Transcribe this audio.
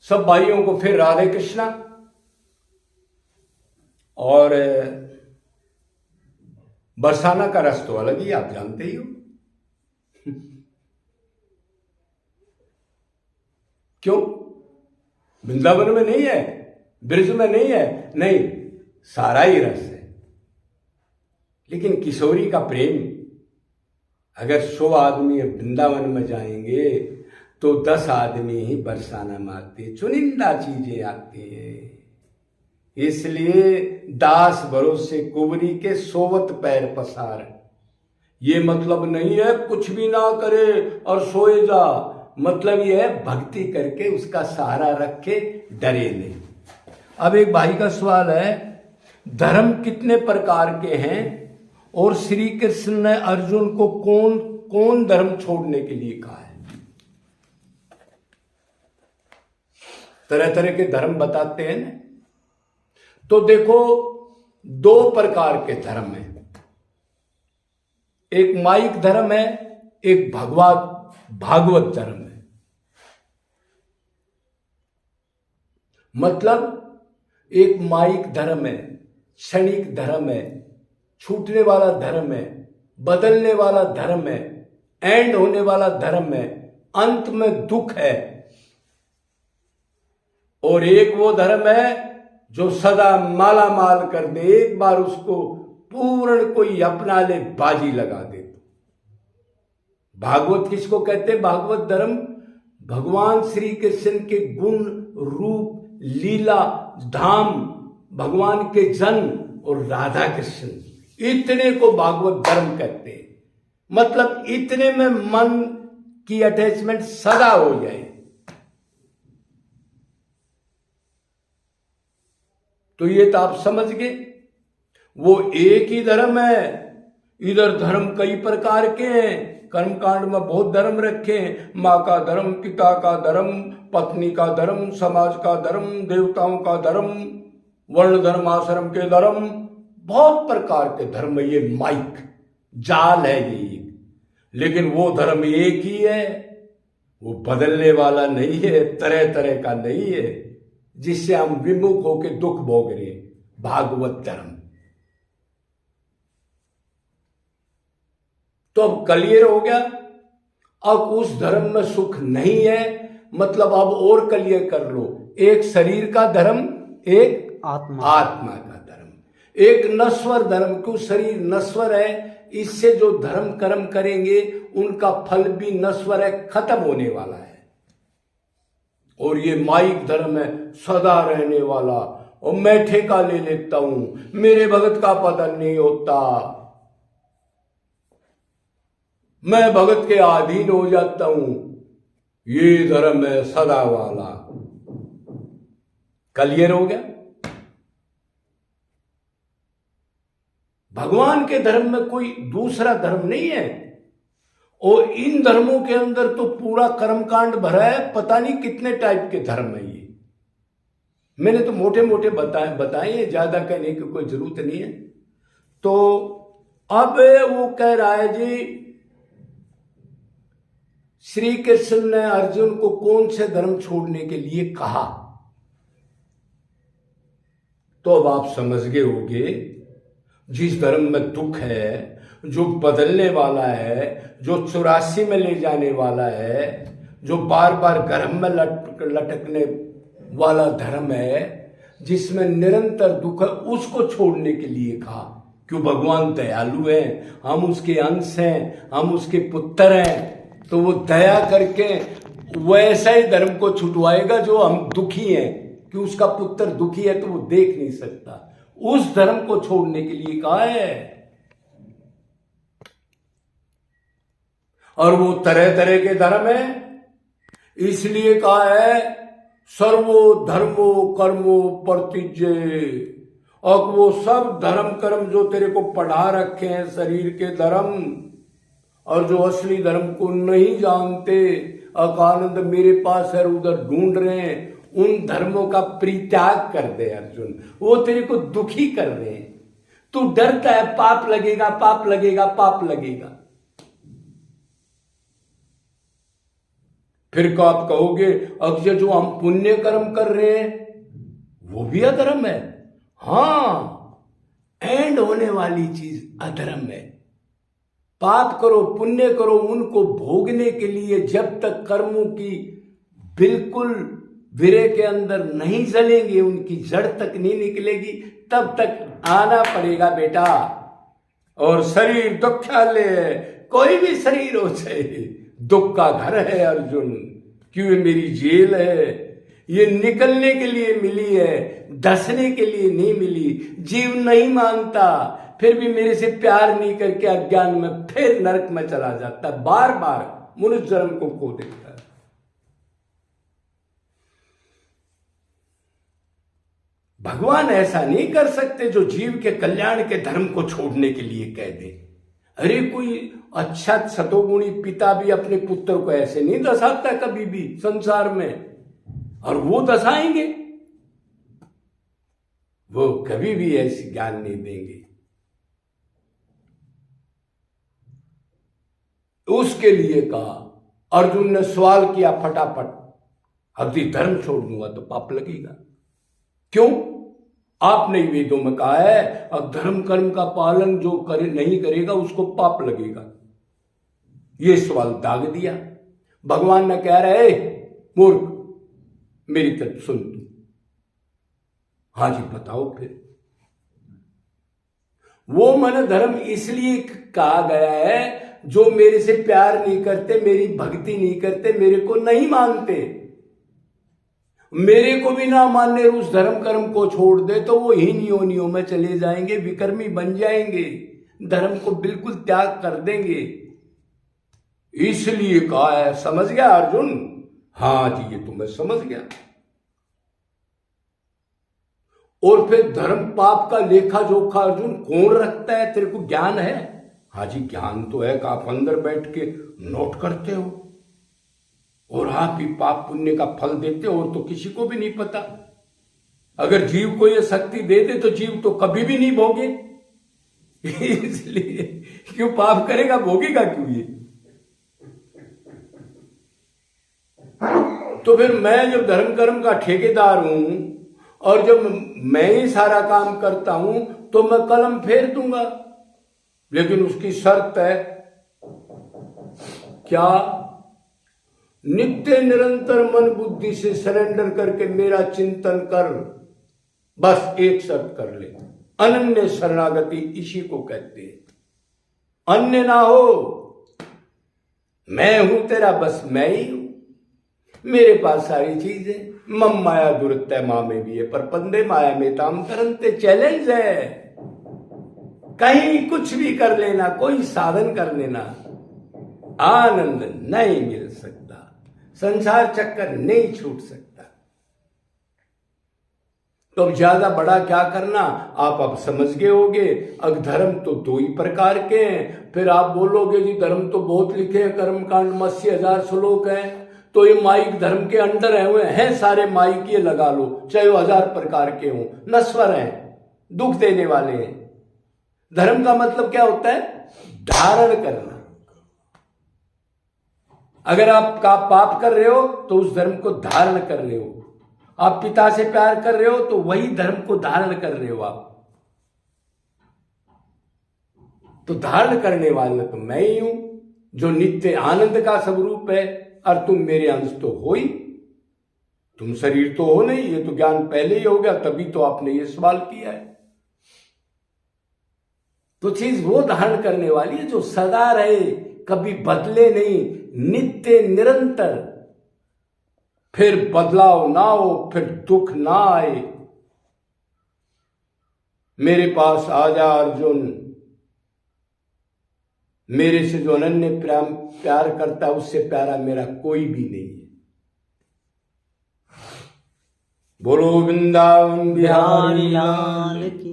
सब भाइयों को फिर राधे कृष्णा। और बरसाना का रस तो अलग ही, आप जानते ही हो। क्यों? वृंदावन में नहीं है, ब्रिज में नहीं है, नहीं, सारा ही रस है। लेकिन किशोरी का प्रेम, अगर 100 आदमी वृंदावन में जाएंगे तो 10 आदमी ही बरसाना मारते, चुनिंदा चीजें आती हैं। इसलिए दास भरोसे कुंवरी के सोवत पैर पसार। ये मतलब नहीं है कुछ भी ना करे और सोए जा, मतलब ये है भक्ति करके उसका सहारा रखे, डरे नहीं। अब एक भाई का सवाल है, धर्म कितने प्रकार के हैं और श्री कृष्ण ने अर्जुन को कौन कौन धर्म छोड़ने के लिए कहा है? तरह तरह के धर्म बताते हैं ना। तो देखो, 2 प्रकार के धर्म हैं। एक माइक धर्म है, एक भागवत धर्म है। मतलब एक माइक धर्म है, क्षणिक धर्म है, छूटने वाला धर्म है, बदलने वाला धर्म है, एंड होने वाला धर्म है, अंत में दुख है। और एक वो धर्म है जो सदा माला माल कर दे, एक बार उसको पूर्ण कोई अपना ले, बाजी लगा दे। भागवत किसको कहते हैं? भागवत धर्म भगवान श्री कृष्ण के गुण, रूप, लीला, धाम, भगवान के जन्म और राधा कृष्ण, इतने को भागवत धर्म कहते हैं। मतलब इतने में मन की अटैचमेंट सदा हो जाए। तो ये तो आप समझ गए, वो एक ही धर्म है। इधर धर्म कई प्रकार के हैं, कर्मकांड में बहुत धर्म रखे हैं। माँ का धर्म, पिता का धर्म, पत्नी का धर्म, समाज का धर्म, देवताओं का धर्म, वर्ण धर्म, आश्रम के धर्म, बहुत प्रकार के धर्म। ये माइक जाल है ये, लेकिन वो धर्म एक ही है, वो बदलने वाला नहीं है, तरह तरह का नहीं है, जिससे हम विमुख होकर दुख भोग रहे। भागवत धर्म। तो अब क्लियर हो गया। अब उस धर्म में सुख नहीं है, मतलब अब और क्लियर कर लो। एक शरीर का धर्म, एक आत्मा का धर्म, एक नश्वर धर्म। क्यों? शरीर नश्वर है, इससे जो धर्म कर्म करेंगे उनका फल भी नश्वर है, खत्म होने वाला है। और ये माइक धर्म है, सदा रहने वाला। और मैं ठेका ले लेता हूं, मेरे भगत का पता नहीं होता, मैं भगत के अधीन हो जाता हूं। ये धर्म है सदा वाला। क्लियर हो गया? भगवान के धर्म में कोई दूसरा धर्म नहीं है। और इन धर्मों के अंदर तो पूरा कर्मकांड भरा है, पता नहीं कितने टाइप के धर्म है ये। मैंने तो मोटे मोटे बताए हैं, ज्यादा कहने की कोई जरूरत नहीं है। तो अब वो कह रहा है जी, श्री कृष्ण ने अर्जुन को कौन से धर्म छोड़ने के लिए कहा? तो अब आप समझ गए होंगे, जिस धर्म में दुख है, जो बदलने वाला है, जो 84 में ले जाने वाला है, जो बार बार गर्भ में लटकने वाला धर्म है, जिसमें निरंतर दुख है, उसको छोड़ने के लिए कहा। क्यों? भगवान दयालु है, हम उसके अंश हैं, हम उसके पुत्र हैं, तो वो दया करके वैसा ही धर्म को छुटवाएगा जो हम दुखी हैं। कि उसका पुत्र दुखी है तो वो देख नहीं सकता, उस धर्म को छोड़ने के लिए कहा है। और वो तरह तरह के धर्म है, इसलिए कहा है सर्वो धर्मो कर्मो प्रतिज्य। और वो सब धर्म कर्म जो तेरे को पढ़ा रखे हैं, शरीर के धर्म, और जो असली धर्म को नहीं जानते, अकानंद मेरे पास है उधर ढूंढ रहे हैं, उन धर्मों का परित्याग कर दे अर्जुन। वो तेरे को दुखी कर रहे हैं। तू डरता है पाप लगेगा, पाप लगेगा, पाप लगेगा। फिर को आप कहोगे अक्षय जो हम पुण्य कर्म कर रहे हैं वो भी अधर्म है। हाँ, एंड होने वाली चीज अधर्म है। पाप करो पुण्य करो, उनको भोगने के लिए जब तक कर्मों की बिल्कुल विरह के अंदर नहीं जलेंगे, उनकी जड़ तक नहीं निकलेगी, तब तक आना पड़ेगा बेटा। और शरीर दुखालय है, कोई भी शरीर हो चाहे, दुख का घर है अर्जुन। क्यों? ये मेरी जेल है, ये निकलने के लिए मिली है, धसने के लिए नहीं मिली। जीव नहीं मानता, फिर भी मेरे से प्यार नहीं करके अज्ञान में फिर नरक में चला जाता है, बार बार मनुष्य जन्म को खो देता है। भगवान ऐसा नहीं कर सकते जो जीव के कल्याण के धर्म को छोड़ने के लिए कह दे। अरे कोई अच्छा सतोगुणी पिता भी अपने पुत्र को ऐसे नहीं दसाता कभी भी संसार में, और वो दसाएंगे, वो कभी भी ऐसी ज्ञान नहीं देंगे। उसके लिए कहा, अर्जुन ने सवाल किया फटाफट, यदि धर्म छोड़ दूंगा तो पाप लगेगा। क्यों? आपने वेदों में कहा है अब धर्म कर्म का पालन जो करे नहीं करेगा उसको पाप लगेगा। ये सवाल दाग दिया। भगवान ने कह रहे मूर्ख, मेरी तरफ सुन तू। हाँ जी बताओ फिर। वो मन धर्म इसलिए कहा गया है जो मेरे से प्यार नहीं करते, मेरी भक्ति नहीं करते, मेरे को नहीं मानते, मेरे को भी ना मानने उस धर्म कर्म को छोड़ दे तो वो हीन योनियों में चले जाएंगे, विकर्मी बन जाएंगे, धर्म को बिल्कुल त्याग कर देंगे। इसलिए कहा है। समझ गया अर्जुन? हाँ जी, ये तो मैं समझ गया। और फिर धर्म पाप का लेखा जोखा अर्जुन कौन रखता है? तेरे को ज्ञान है? हाँ जी ज्ञान तो है, आप अंदर बैठ के नोट करते हो और आप ही पाप पुण्य का फल देते हो, और तो किसी को भी नहीं पता। अगर जीव को ये शक्ति दे दे तो जीव तो कभी भी नहीं भोगे। इसलिए क्यों पाप करेगा, भोगेगा क्यों ये? तो फिर मैं जब धर्म कर्म का ठेकेदार हूं और जब मैं ही सारा काम करता हूं तो मैं कलम फेर दूंगा, लेकिन उसकी शर्त है क्या? नित्य निरंतर मन बुद्धि से सरेंडर करके मेरा चिंतन कर। बस एक शर्त कर ले, अनन्य शरणागति इसी को कहते हैं। अन्य ना हो, मैं हूं तेरा, बस मैं ही हूं, मेरे पास सारी चीजें। मम माया दुरत्य माँ में भी है, पर पंदे माया में ताम करंते। चैलेंज है, कहीं कुछ भी कर लेना, कोई साधन कर लेना, आनंद नहीं मिल सकता, संसार चक्कर नहीं छूट सकता। तो अब ज्यादा बड़ा क्या करना, आप अब समझ गए होगे। अब धर्म तो दो ही प्रकार के हैं। फिर आप बोलोगे जी धर्म तो बहुत लिखे हैं, कर्मकांड में 80,000 श्लोक हैं, तो ये माइक धर्म के अंडर है हुए हैं सारे माइक, ये लगा लो, चाहे वो 1000 प्रकार के हों, नश्वर हैं, दुख देने वाले हैं। धर्म का मतलब क्या होता है? धारण करना। अगर आप का पाप कर रहे हो तो उस धर्म को धारण कर रहे हो। आप पिता से प्यार कर रहे हो तो वही धर्म को धारण कर रहे हो आप। तो धारण करने वाला तो मैं ही हूं जो नित्य आनंद का स्वरूप है, और तुम मेरे अंश तो हो ही, तुम शरीर तो हो नहीं। ये तो ज्ञान पहले ही हो गया, तभी तो आपने ये सवाल किया है। तो चीज वो धारण करने वाली है जो सदा रहे, कभी बदले नहीं, नित्य निरंतर, फिर बदलाव ना हो, फिर दुख ना आए। मेरे पास आजा अर्जुन, मेरे से जो अनन्य प्यार करता है उससे प्यारा मेरा कोई भी नहीं है। बोलो वृंदावन बिहारी लाल की।